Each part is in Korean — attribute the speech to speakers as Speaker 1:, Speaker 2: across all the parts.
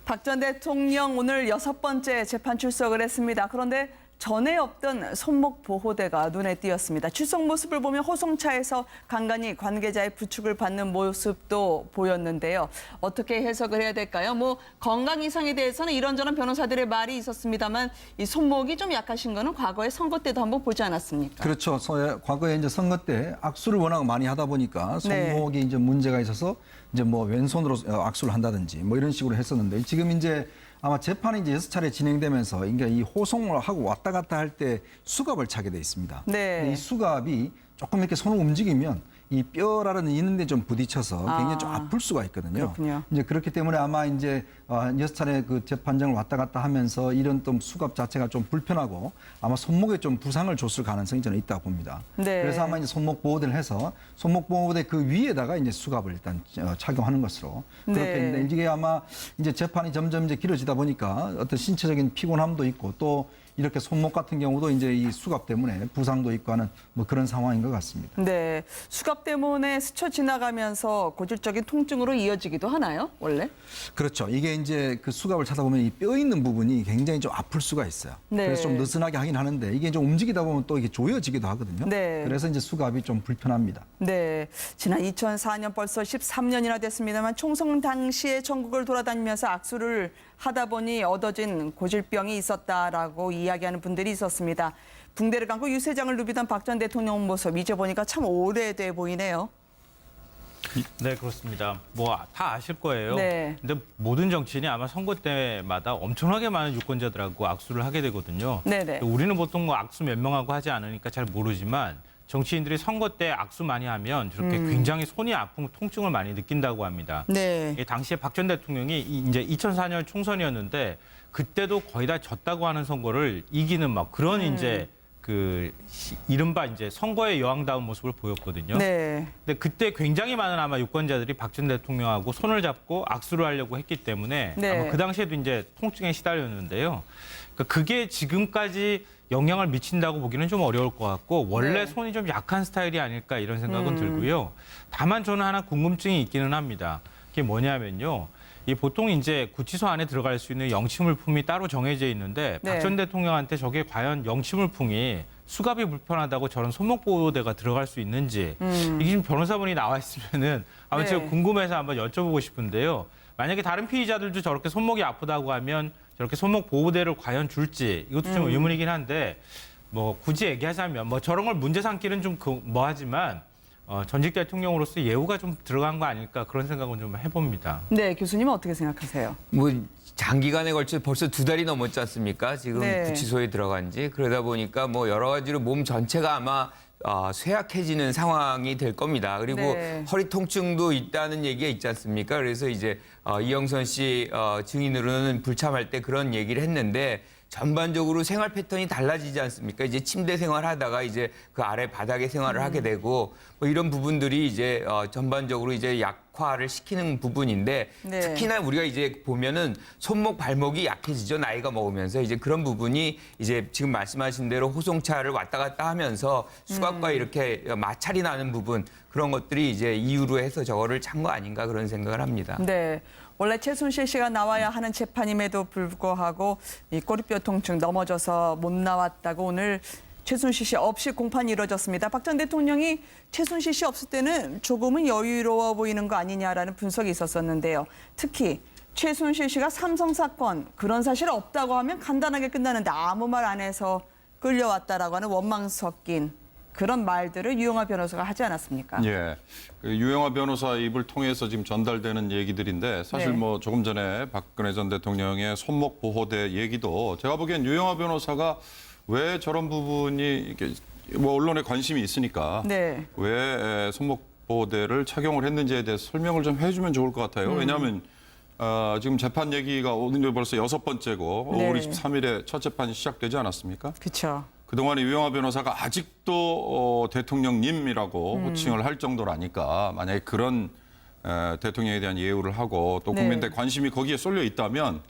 Speaker 1: 박 전 대통령 오늘 6번째 재판 출석을 했습니다. 그런데 전에 없던 손목 보호대가 눈에 띄었습니다. 출석 모습을 보면 호송차에서 간간히 관계자의 부축을 받는 모습도 보였는데요. 어떻게 해석을 해야 될까요? 건강 이상에 대해서는 이런저런 변호사들의 말이 있었습니다만 이 손목이 좀 약하신 거는 과거에 선거 때도 한번 보지 않았습니까?
Speaker 2: 그렇죠. 과거에 이제 선거 때 악수를 워낙 많이 하다 보니까 손목이 이제 문제가 있어서 이제 왼손으로 악수를 한다든지 이런 식으로 했었는데 지금 이제 아마 재판이 이제 6차례 진행되면서 이 호송을 하고 왔다 갔다 할 때 수갑을 차게 돼 있습니다.
Speaker 1: 네.
Speaker 2: 이 수갑이 조금 이렇게 손을 움직이면 이 뼈라는 있는데 좀 부딪혀서 굉장히 좀 아플 수가 있거든요.
Speaker 1: 그렇군요.
Speaker 2: 이제 그렇기 때문에 아마 이제 6차례 그 재판장을 왔다 갔다 하면서 이런 또 수갑 자체가 좀 불편하고 아마 손목에 좀 부상을 줬을 가능성이 저는 있다고 봅니다.
Speaker 1: 네.
Speaker 2: 그래서 아마 이제 손목 보호대를 해서 손목 보호대 그 위에다가 이제 수갑을 일단 착용하는 것으로 그렇게
Speaker 1: 네.
Speaker 2: 했는데 이게 아마 이제 재판이 점점 이제 길어지다 보니까 어떤 신체적인 피곤함도 있고 또 이렇게 손목 같은 경우도 이제 이 수갑 때문에 부상도 있고 하는 그런 상황인 것 같습니다.
Speaker 1: 네, 수갑 때문에 스쳐 지나가면서 고질적인 통증으로 이어지기도 하나요, 원래?
Speaker 2: 그렇죠. 이게 이제 그 수갑을 차다 보면 이 뼈 있는 부분이 굉장히 좀 아플 수가 있어요.
Speaker 1: 네.
Speaker 2: 그래서 좀 느슨하게 하긴 하는데 이게 좀 움직이다 보면 또 이게 조여지기도 하거든요.
Speaker 1: 네.
Speaker 2: 그래서 이제 수갑이 좀 불편합니다.
Speaker 1: 네, 지난 2004년 벌써 13년이나 됐습니다만 총선 당시에 전국을 돌아다니면서 악수를 하다 보니 얻어진 고질병이 있었다라고 이야기하는 분들이 있었습니다. 붕대를 감고 유세장을 누비던 박 전 대통령 모습 이제 보니까 참 오래돼 보이네요.
Speaker 3: 네, 그렇습니다. 다 아실 거예요.
Speaker 1: 네.
Speaker 3: 근데 모든 정치인이 아마 선거 때마다 엄청나게 많은 유권자들하고 악수를 하게 되거든요.
Speaker 1: 네네.
Speaker 3: 우리는 보통 악수 몇 명하고 하지 않으니까 잘 모르지만 정치인들이 선거 때 악수 많이 하면 저렇게 굉장히 손이 아픈 통증을 많이 느낀다고 합니다.
Speaker 1: 네.
Speaker 3: 당시에 박 전 대통령이 이제 2004년 총선이었는데 그때도 거의 다 졌다고 하는 선거를 이기는 그런 이제 이른바 이제 선거의 여왕다운 모습을 보였거든요.
Speaker 1: 네.
Speaker 3: 근데 그때 굉장히 많은 아마 유권자들이 박 전 대통령하고 손을 잡고 악수를 하려고 했기 때문에
Speaker 1: 네.
Speaker 3: 아마 그 당시에도 이제 통증에 시달렸는데요. 그러니까 그게 지금까지 영향을 미친다고 보기는 좀 어려울 것 같고 원래
Speaker 1: 네.
Speaker 3: 손이 좀 약한 스타일이 아닐까 이런 생각은 들고요. 다만 저는 하나 궁금증이 있기는 합니다. 그게 뭐냐면요. 이 보통 이제 구치소 안에 들어갈 수 있는 영치물품이 따로 정해져 있는데
Speaker 1: 네.
Speaker 3: 박 전 대통령한테 저게 과연 영치물품이 수갑이 불편하다고 저런 손목 보호대가 들어갈 수 있는지 이게 지금 변호사분이 나와 있으면은 아마
Speaker 1: 네.
Speaker 3: 제가 궁금해서 한번 여쭤보고 싶은데요. 만약에 다른 피의자들도 저렇게 손목이 아프다고 하면 저렇게 손목 보호대를 과연 줄지 이것도 좀 의문이긴 한데 굳이 얘기하자면 저런 걸 문제 삼기는 좀 하지만 전직 대통령으로서 예우가 좀 들어간 거 아닐까 그런 생각은 좀 해봅니다.
Speaker 1: 네, 교수님은 어떻게 생각하세요?
Speaker 4: 장기간에 걸쳐 벌써 2달이 넘었지 않습니까? 지금
Speaker 1: 네.
Speaker 4: 구치소에 들어간 지. 그러다 보니까 여러 가지로 몸 전체가 아마 쇠약해지는 상황이 될 겁니다. 그리고
Speaker 1: 네.
Speaker 4: 허리 통증도 있다는 얘기가 있지 않습니까? 그래서 이제 이영선 씨 증인으로는 불참할 때 그런 얘기를 했는데 전반적으로 생활 패턴이 달라지지 않습니까? 이제 침대 생활하다가 이제 그 아래 바닥에 생활을 하게 되고 이런 부분들이 이제 전반적으로 이제 약화를 시키는 부분인데
Speaker 1: 네.
Speaker 4: 특히나 우리가 이제 보면은 손목 발목이 약해지죠. 나이가 먹으면서 이제 그런 부분이 이제 지금 말씀하신 대로 호송차를 왔다 갔다 하면서 수갑과 이렇게 마찰이 나는 부분 그런 것들이 이제 이유로 해서 저거를 찬 거 아닌가 그런 생각을 합니다.
Speaker 1: 네. 원래 최순실 씨가 나와야 하는 재판임에도 불구하고 이 꼬리뼈 통증 넘어져서 못 나왔다고 오늘 최순실 씨 없이 공판이 이뤄졌습니다. 박 전 대통령이 최순실 씨 없을 때는 조금은 여유로워 보이는 거 아니냐라는 분석이 있었었는데요. 특히 최순실 씨가 삼성 사건 그런 사실 없다고 하면 간단하게 끝나는데 아무 말 안 해서 끌려왔다라고 하는 원망 섞인 그런 말들을 유영하 변호사가 하지 않았습니까?
Speaker 5: 예. 유영하 변호사 입을 통해서 지금 전달되는 얘기들인데 사실
Speaker 1: 네.
Speaker 5: 조금 전에 박근혜 전 대통령의 손목 보호대 얘기도 제가 보기엔 유영하 변호사가 왜 저런 부분이 이렇게 언론에 관심이 있으니까
Speaker 1: 네.
Speaker 5: 왜 손목 보호대를 착용을 했는지에 대해서 설명을 좀 해주면 좋을 것 같아요. 왜냐하면 지금 재판 얘기가 오늘 벌써 6번째고
Speaker 1: 네.
Speaker 5: 5월 23일에 첫 재판이 시작되지 않았습니까?
Speaker 1: 그렇죠.
Speaker 5: 그동안에 유영하 변호사가 아직도 대통령님이라고 호칭을 할 정도라니까 만약에 그런 대통령에 대한 예우를 하고 또
Speaker 1: 네.
Speaker 5: 국민들의 관심이 거기에 쏠려 있다면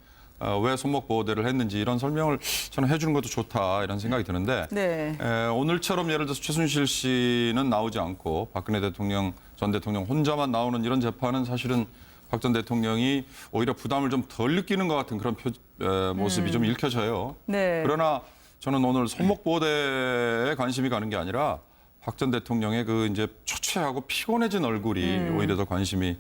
Speaker 5: 왜 손목 보호대를 했는지 이런 설명을 저는 해주는 것도 좋다 이런 생각이 드는데
Speaker 1: 네.
Speaker 5: 오늘처럼 예를 들어서 최순실 씨는 나오지 않고 박근혜 대통령 전 대통령 혼자만 나오는 이런 재판은 사실은 박 전 대통령이 오히려 부담을 좀 덜 느끼는 것 같은 그런 모습이 좀 읽혀져요.
Speaker 1: 네.
Speaker 5: 그러나 저는 오늘 손목보호대에 관심이 가는 게 아니라 박 전 대통령의 그 이제 초췌하고 피곤해진 얼굴이 오히려 더 관심이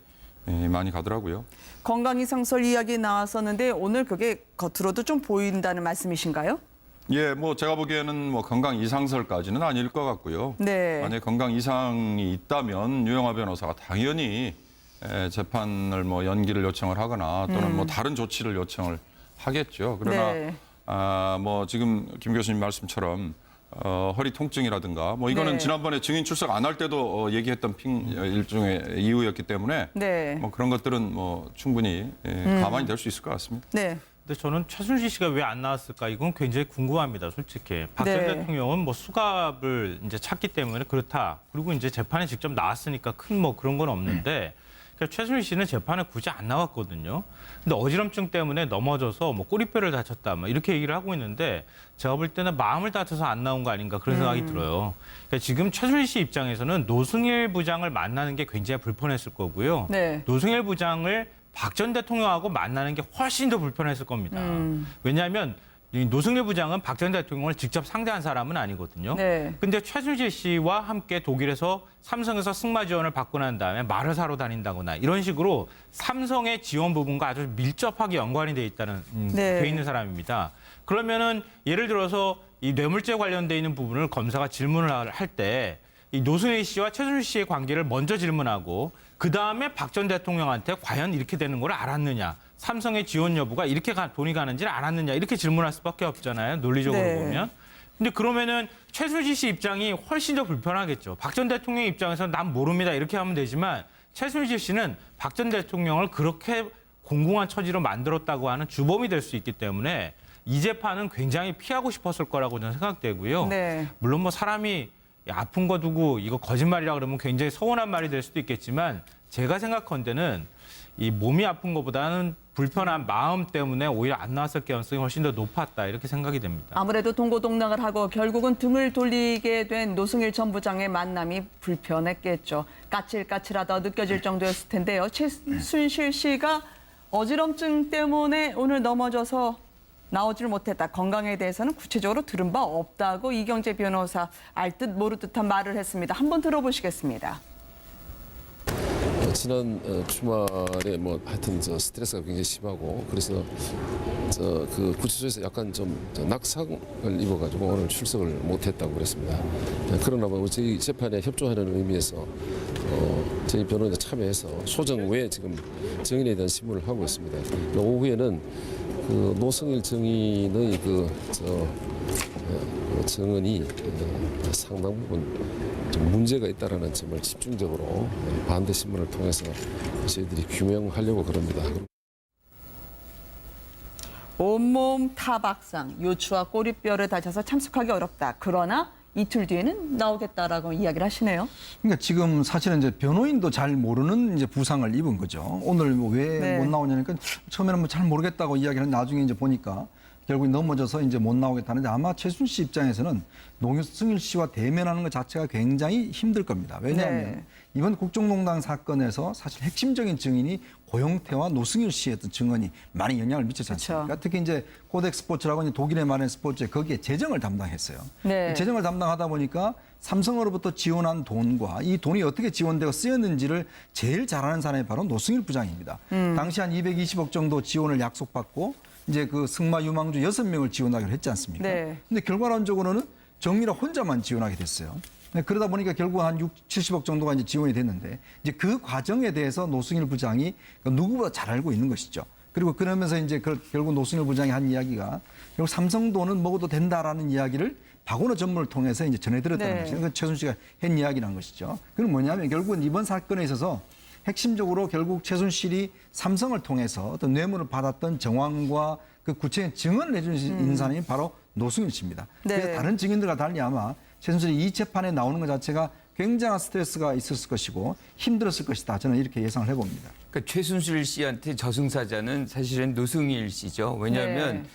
Speaker 5: 많이 가더라고요.
Speaker 1: 건강 이상설 이야기 나왔었는데 오늘 그게 겉으로도 좀 보인다는 말씀이신가요?
Speaker 5: 예, 뭐 제가 보기에는 뭐 건강 이상설까지는 아닐 것 같고요.
Speaker 1: 네.
Speaker 5: 만약 건강 이상이 있다면 유영하 변호사가 당연히 재판을 뭐 연기를 요청을 하거나 또는 뭐 다른 조치를 요청을 하겠죠. 그러나
Speaker 1: 네.
Speaker 5: 뭐 지금 김 교수님 말씀처럼 허리 통증이라든가 뭐 이거는
Speaker 1: 네.
Speaker 5: 지난번에 증인 출석 안 할 때도 얘기했던 일종의 이유였기 때문에
Speaker 1: 네.
Speaker 5: 뭐 그런 것들은 뭐 충분히 가만히 될 수 있을 것 같습니다.
Speaker 1: 네.
Speaker 3: 근데 저는 최순실 씨가 왜 안 나왔을까 이건 굉장히 궁금합니다, 솔직히. 박 전
Speaker 1: 네.
Speaker 3: 대통령은 뭐 수갑을 이제 찾기 때문에 그렇다. 그리고 이제 재판에 직접 나왔으니까 큰 뭐 그런 건 없는데 그러니까 최순실 씨는 재판에 굳이 안 나왔거든요. 근데 어지럼증 때문에 넘어져서 뭐 꼬리뼈를 다쳤다, 뭐 이렇게 얘기를 하고 있는데 제가 볼 때는 마음을 다쳐서 안 나온 거 아닌가 그런 생각이 들어요. 그러니까 지금 최순실 씨 입장에서는 노승일 부장을 만나는 게 굉장히 불편했을 거고요.
Speaker 1: 네.
Speaker 3: 노승일 부장을 박 전 대통령하고 만나는 게 훨씬 더 불편했을 겁니다. 왜냐하면 이 노승일 부장은 박 전 대통령을 직접 상대한 사람은 아니거든요.
Speaker 1: 네.
Speaker 3: 근데 최순실 씨와 함께 독일에서 삼성에서 승마 지원을 받고 난 다음에 말을 사러 다닌다거나 이런 식으로 삼성의 지원 부분과 아주 밀접하게 연관이 돼 있다는
Speaker 1: 네.
Speaker 3: 돼 있는 사람입니다. 그러면은 예를 들어서 이 뇌물죄 관련돼 있는 부분을 검사가 질문을 할 때 이 노승일 씨와 최순실 씨의 관계를 먼저 질문하고 그 다음에 박 전 대통령한테 과연 이렇게 되는 걸 알았느냐, 삼성의 지원 여부가 이렇게 돈이 가는지를 알았느냐 이렇게 질문할 수밖에 없잖아요. 논리적으로
Speaker 1: 네.
Speaker 3: 보면. 근데 그러면은 최순실 씨 입장이 훨씬 더 불편하겠죠. 박 전 대통령 입장에서는 난 모릅니다 이렇게 하면 되지만 최순실 씨는 박 전 대통령을 그렇게 공공한 처지로 만들었다고 하는 주범이 될 수 있기 때문에 이 재판은 굉장히 피하고 싶었을 거라고 저는 생각되고요.
Speaker 1: 네.
Speaker 3: 물론 뭐 사람이 아픈 거 두고 이거 거짓말이라 그러면 굉장히 서운한 말이 될 수도 있겠지만 제가 생각컨대는 이 몸이 아픈 것보다는 불편한 마음 때문에 오히려 안 나왔을 가능성이 훨씬 더 높았다 이렇게 생각이 됩니다.
Speaker 1: 아무래도 동고동락을 하고 결국은 등을 돌리게 된 노승일 전 부장의 만남이 불편했겠죠. 까칠까칠하다 느껴질 정도였을 텐데요. 최순실 씨가 어지럼증 때문에 오늘 넘어져서 나오질 못했다. 건강에 대해서는 구체적으로 들은 바 없다고 이경재 변호사 알 듯 모를 듯한 말을 했습니다. 한번 들어보시겠습니다.
Speaker 6: 지난 주말에 뭐 하여튼 저 스트레스가 굉장히 심하고 그래서 그 구치소에서 약간 좀 낙상을 입어가지고 오늘 출석을 못했다고 그랬습니다. 그러나 뭐 저희 재판에 협조하는 의미에서 저희 변호인에 참여해서 소정 외에 지금 증인에 대한 신문을 하고 있습니다. 오후에는 그 노승일 증인의 증언이 상당 부분 좀 문제가 있다라는 점을 집중적으로 반대 신문을 통해서 저희들이 규명하려고 그럽니다.
Speaker 1: 온몸 타박상, 요추와 꼬리뼈를 다쳐서 참석하기 어렵다. 그러나 이틀 뒤에는 나오겠다라고 이야기를 하시네요.
Speaker 2: 그러니까 지금 사실은 이제 변호인도 잘 모르는 이제 부상을 입은 거죠. 오늘 뭐 왜
Speaker 1: 네.
Speaker 2: 못 나오냐니까 처음에는 뭐 잘 모르겠다고 이야기는 나중에 이제 보니까 결국 넘어져서 이제 못 나오겠다는데 아마 최순실 씨 입장에서는 노승일 씨와 대면하는 것 자체가 굉장히 힘들 겁니다. 왜냐하면
Speaker 1: 네.
Speaker 2: 이번 국정농단 사건에서 사실 핵심적인 증인이 고영태와 노승일 씨의 어떤 증언이 많이 영향을 미쳤지 않습니까?
Speaker 1: 그렇죠.
Speaker 2: 특히 이제 코덱 스포츠라고 이제 독일의 말하는 스포츠에 거기에 재정을 담당했어요.
Speaker 1: 네.
Speaker 2: 재정을 담당하다 보니까 삼성으로부터 지원한 돈과 이 돈이 어떻게 지원되고 쓰였는지를 제일 잘 아는 사람이 바로 노승일 부장입니다. 당시 한 220억 정도 지원을 약속받고 이제 그 승마 유망주 6명을 지원하기로 했지 않습니까?
Speaker 1: 네.
Speaker 2: 근데 결과론적으로는 정미라 혼자만 지원하게 됐어요. 그러다 보니까 결국 한 70억 정도가 이제 지원이 됐는데 이제 그 과정에 대해서 노승일 부장이 누구보다 잘 알고 있는 것이죠. 그리고 그러면서 이제 결국 노승일 부장이 한 이야기가 결국 삼성 돈은 먹어도 된다라는 이야기를 박원호 전문을 통해서 이제 전해드렸다는
Speaker 1: 네.
Speaker 2: 것이죠. 그 최순실 씨가 한 이야기란 것이죠. 그건 뭐냐면 결국은 이번 사건에 있어서 핵심적으로 결국 최순실이 삼성을 통해서 어떤 뇌물을 받았던 정황과 그 구체적인 증언을 해주는 사람이 바로 노승일 씨입니다.
Speaker 1: 네.
Speaker 2: 그래서 다른 증인들과 달리 아마 최순실이 이 재판에 나오는 것 자체가 굉장한 스트레스가 있었을 것이고 힘들었을 것이다. 저는 이렇게 예상을 해봅니다.
Speaker 4: 그러니까 최순실 씨한테 저승사자는 사실은 노승일 씨죠. 왜냐하면
Speaker 1: 네.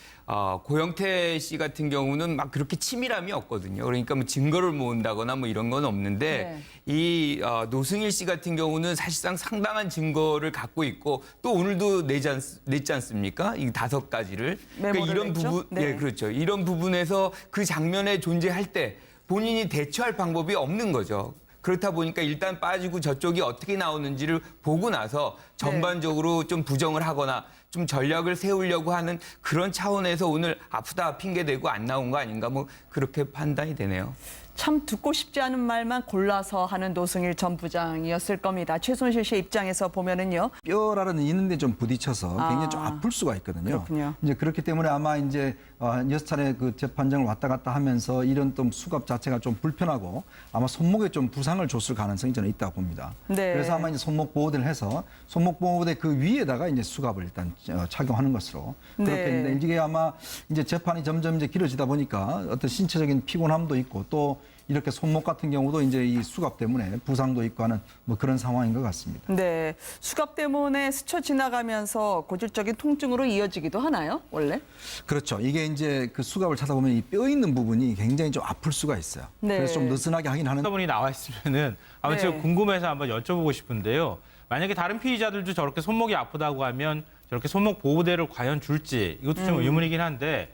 Speaker 4: 고영태 씨 같은 경우는 막 그렇게 치밀함이 없거든요. 그러니까 뭐 증거를 모은다거나 뭐 이런 건 없는데 이 노승일 씨 같은 경우는 사실상 상당한 증거를 갖고 있고 또 오늘도 냈지 않습니까? 이 5가지를.
Speaker 1: 메모를
Speaker 4: 이런
Speaker 1: 냈죠?
Speaker 4: 부분,
Speaker 1: 네.
Speaker 4: 네, 그렇죠. 이런 부분에서 그 장면에 존재할 때 본인이 대처할 방법이 없는 거죠. 그렇다 보니까 일단 빠지고 저쪽이 어떻게 나오는지를 보고 나서 전반적으로 좀 부정을 하거나 좀 전략을 세우려고 하는 그런 차원에서 오늘 아프다 핑계대고 안 나온 거 아닌가 뭐 그렇게 판단이 되네요.
Speaker 1: 참 듣고 싶지 않은 말만 골라서 하는 노승일 전 부장이었을 겁니다. 최순실 씨 입장에서 보면은요.
Speaker 2: 뼈라는 있는데 좀 부딪혀서 굉장히 좀 아플 수가 있거든요.
Speaker 1: 그렇군요.
Speaker 2: 이제 그렇기 때문에 아마 이제 6차례 그 재판장을 왔다 갔다 하면서 이런 또 수갑 자체가 좀 불편하고 아마 손목에 좀 부상을 줬을 가능성이 저는 있다고 봅니다.
Speaker 1: 네.
Speaker 2: 그래서 아마 이제 손목 보호대를 해서 손목 보호대 그 위에다가 이제 수갑을 일단 착용하는 것으로 그렇게
Speaker 1: 네.
Speaker 2: 했는데 이게 아마 이제 재판이 점점 이제 길어지다 보니까 어떤 신체적인 피곤함도 있고 또 이렇게 손목 같은 경우도 이제 이 수갑 때문에 부상도 있고 하는 뭐 그런 상황인 것 같습니다.
Speaker 1: 네, 수갑 때문에 스쳐 지나가면서 고질적인 통증으로 이어지기도 하나요, 원래?
Speaker 2: 그렇죠. 이게 이제 그 수갑을 찾아보면 이 뼈 있는 부분이 굉장히 좀 아플 수가 있어요.
Speaker 1: 네.
Speaker 2: 그래서 좀 느슨하게 하긴 하는데
Speaker 3: 분이 나와 있으면은 아마
Speaker 1: 네.
Speaker 3: 제가 궁금해서 한번 여쭤보고 싶은데요. 만약에 다른 피의자들도 저렇게 손목이 아프다고 하면 저렇게 손목 보호대를 과연 줄지 이것도 좀 의문이긴 한데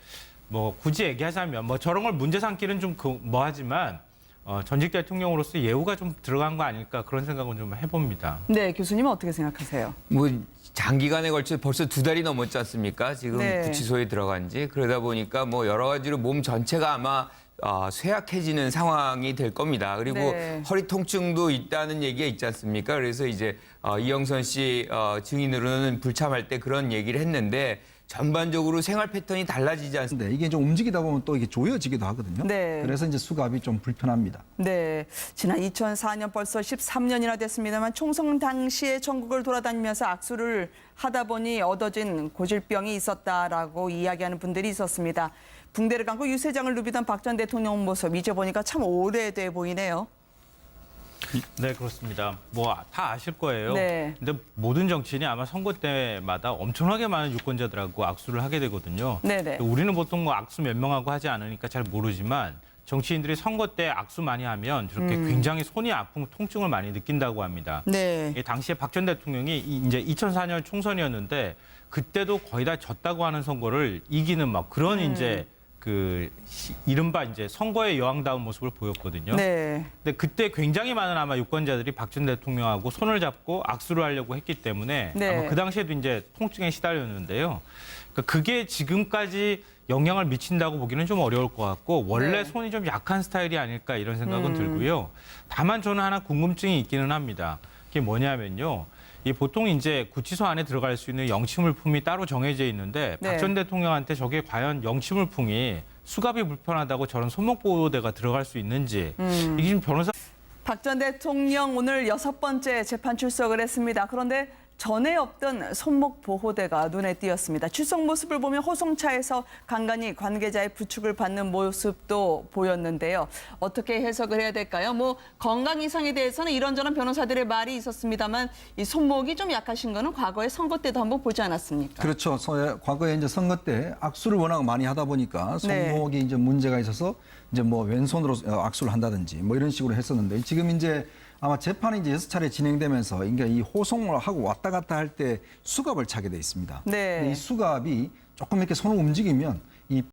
Speaker 3: 뭐 굳이 얘기하자면 뭐 저런 걸 문제 삼기는 좀 뭐하지만 전직 대통령으로서 예우가 좀 들어간 거 아닐까 그런 생각은 좀 해봅니다.
Speaker 1: 네, 교수님은 어떻게 생각하세요?
Speaker 4: 뭐 장기간에 걸쳐 벌써 2달이 넘었지 않습니까? 지금
Speaker 1: 네.
Speaker 4: 구치소에 들어간 지. 그러다 보니까 뭐 여러 가지로 몸 전체가 아마 쇠약해지는 상황이 될 겁니다. 그리고
Speaker 1: 네.
Speaker 4: 허리 통증도 있다는 얘기가 있지 않습니까? 그래서 이제 이영선 씨 증인으로는 불참할 때 그런 얘기를 했는데 전반적으로 생활 패턴이 달라지지 않습니까?
Speaker 2: 근데 이게 좀 움직이다 보면 또 이게 조여지기도 하거든요.
Speaker 1: 네.
Speaker 2: 그래서 이제 수갑이 좀 불편합니다.
Speaker 1: 네, 지난 2004년 벌써 13년이나 됐습니다만 총선 당시에 전국을 돌아다니면서 악수를 하다 보니 얻어진 고질병이 있었다라고 이야기하는 분들이 있었습니다. 붕대를 감고 유세장을 누비던 박 전 대통령 모습 이제 보니까 참 오래돼 보이네요.
Speaker 3: 네, 그렇습니다. 뭐 다 아실 거예요.
Speaker 1: 네.
Speaker 3: 근데 모든 정치인이 아마 선거 때마다 엄청나게 많은 유권자들하고 악수를 하게 되거든요.
Speaker 1: 네네.
Speaker 3: 우리는 보통 뭐 악수 몇 명하고 하지 않으니까 잘 모르지만 정치인들이 선거 때 악수 많이 하면 저렇게 굉장히 손이 아픈 통증을 많이 느낀다고 합니다.
Speaker 1: 네.
Speaker 3: 이 당시에 박 전 대통령이 이제 2004년 총선이었는데 그때도 거의 다 졌다고 하는 선거를 이기는 막 그런 이제 그 이른바 이제 선거의 여왕다운 모습을 보였거든요.
Speaker 1: 네.
Speaker 3: 근데 그때 굉장히 많은 아마 유권자들이 박 전 대통령하고 손을 잡고 악수를 하려고 했기 때문에
Speaker 1: 네.
Speaker 3: 아마 그 당시에도 이제 통증에 시달렸는데요. 그러니까 그게 지금까지 영향을 미친다고 보기는 좀 어려울 것 같고 원래
Speaker 1: 네.
Speaker 3: 손이 좀 약한 스타일이 아닐까 이런 생각은 들고요. 다만 저는 하나 궁금증이 있기는 합니다. 그게 뭐냐면요. 이 보통 이제 구치소 안에 들어갈 수 있는 영치물품이 따로 정해져 있는데
Speaker 1: 네.
Speaker 3: 박 전 대통령한테 저게 과연 영치물품이 수갑이 불편하다고 저런 손목 보호대가 들어갈 수 있는지 이게 지금 변호사
Speaker 1: 박 전 대통령 오늘 6번째 재판 출석을 했습니다. 그런데 전에 없던 손목 보호대가 눈에 띄었습니다. 출석 모습을 보면 호송차에서 간간히 관계자의 부축을 받는 모습도 보였는데요. 어떻게 해석을 해야 될까요? 뭐 건강 이상에 대해서는 이런저런 변호사들의 말이 있었습니다만 이 손목이 좀 약하신 거는 과거에 선거 때도 한번 보지 않았습니까?
Speaker 2: 그렇죠. 과거에 이제 선거 때 악수를 워낙 많이 하다 보니까 손목이 이제 문제가 있어서 이제 뭐 왼손으로 악수를 한다든지 뭐 이런 식으로 했었는데 지금 이제 아마 재판이 이제 6차례 진행되면서 그러니까 이 호송을 하고 왔다 갔다 할 때 수갑을 차게 돼 있습니다.
Speaker 1: 네.
Speaker 2: 근데 이 수갑이 조금 이렇게 손을 움직이면 이